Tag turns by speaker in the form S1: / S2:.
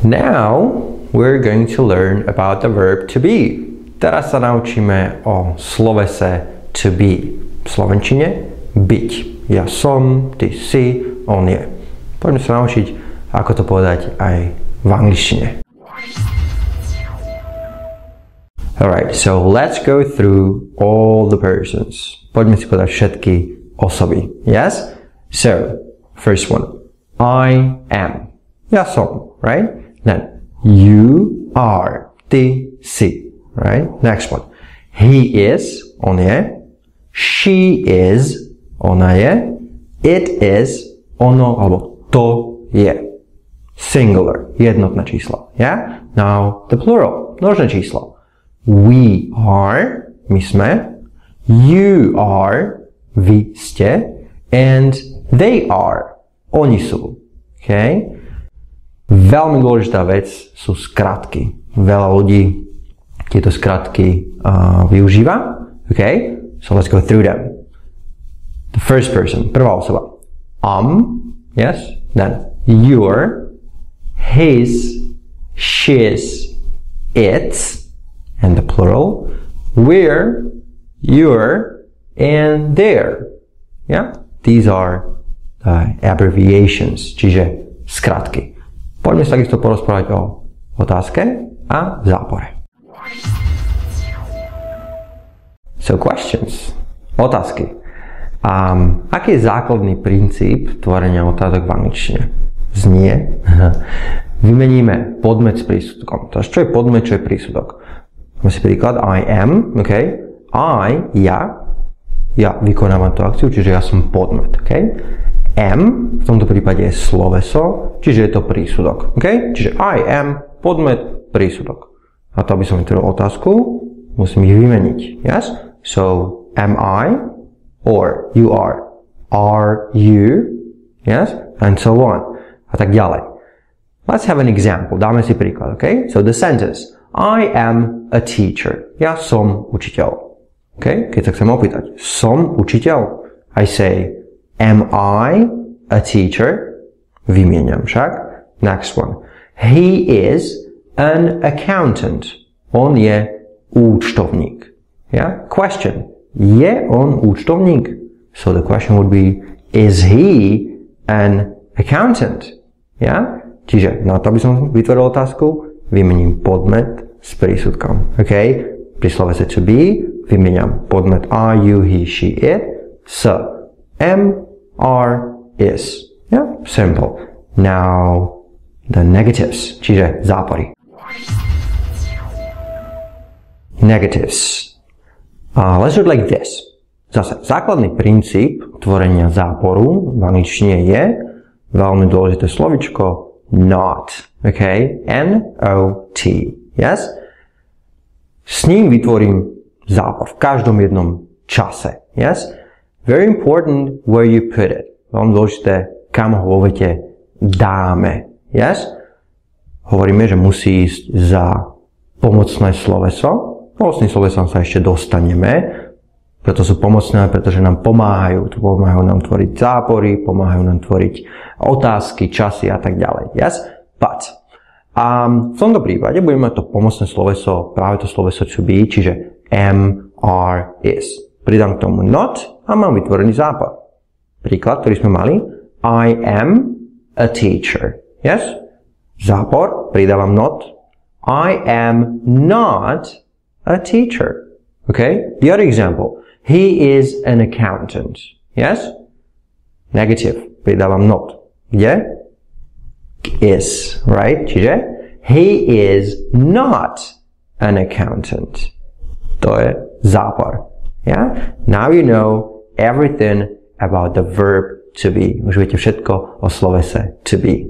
S1: Now we're going to learn about the verb to be. Teraz sa naučíme o slovese to be. V slovenčine byť. Ja som, ty si, on je. Poďme sa naučiť, ako to povedať aj v angličtine. Alright, so let's go through all the persons. Poďme si povedať všetky osoby. Yes? So, first one. I am. Ja som, right? Then, you are. Ty si, right? Next one. He is. On je. She is. Ona je. It is. Ono alebo to je. Singular. Jednotné číslo. Yeah? Now, the plural. Množné číslo. We are, my sme, you are, vy ste, and they are, oni sú. Okay? Veľmi dôležitá vec sú skratky. Veľa ľudí tieto skratky využíva. Okay? So let's go through them. The first person, prvá osoba. Yes, then your, his, she's, its, and the plural, we're, your, and their. Yeah? These are abbreviations, čiže skratky. Poďme sa takisto porozprávať o otázke a zápore. So questions. Otázky. Aký je základný princíp tvorenia otázok v angličtine? Znie. Vymeníme podmet s prísudkom. Takže čo je podmet, čo je prísudok? Máme si príklad I am, okay? Ja vykonávam tú akciu, čiže ja som podmet, okay? Am v tomto prípade je sloveso, čiže je to prísudok, okay? Čiže I am, podmet, prísudok. A to, aby som vytvoril otázku, musím ich vymeniť, yes? So, am I, or you are you, yes? And so on. A tak ďalej. Let's have an example. Dáme si príklad, okay? So, the sentence. I am a teacher. Ja som učiteľ. Okay? Keď sa chcem opýtať, som učiteľ? I say, am I a teacher? Vymieniam však. Next one. He is an accountant. On je účtovník. Yeah? Question. Je on účtovník? So the question would be, is he an accountant? Yeah? Čiže na to, aby som vytvoril otázku, vymením podmet s prísudkom. Okay? Pri slovese to be vymeniam podmet are, you, he, she, it s am, are, is. Yeah? Simple. Now the negatives, čiže zápory. Negatives. Let's do it like this. Zase, základný princíp tvorenia záporu v angličtine je veľmi dôležité slovičko not. Okay? N-O-T. Yes? S ním vytvorím zápor v každom jednom čase. Yes? Very important where you put it. Veľmi dôležité, kam ho vo vete dáme. Yes? Hovoríme, že musí ísť za pomocné sloveso. Pomocným slovesom sa ešte dostaneme. Preto sú pomocné, pretože nám pomáhajú. Pomáhajú nám tvoriť zápory, pomáhajú nám tvoriť otázky, časy a tak ďalej. Yes? But v tomto prípade budeme mať to pomocné sloveso, práve to sloveso to be, čiže am, are, is. Pridám k tomu not a mám vytvorený zápor. Príklad, ktorý sme mali. I am a teacher. Yes? Zápor, pridávam not. I am not a teacher. Okay? The other example. He is an accountant. Yes? Negative. Pridávam not. Kde? Is, right? Čiže he is not an accountant. To je zápor. Yeah? Now you know everything about the verb to be. Už viete všetko o slovese to be.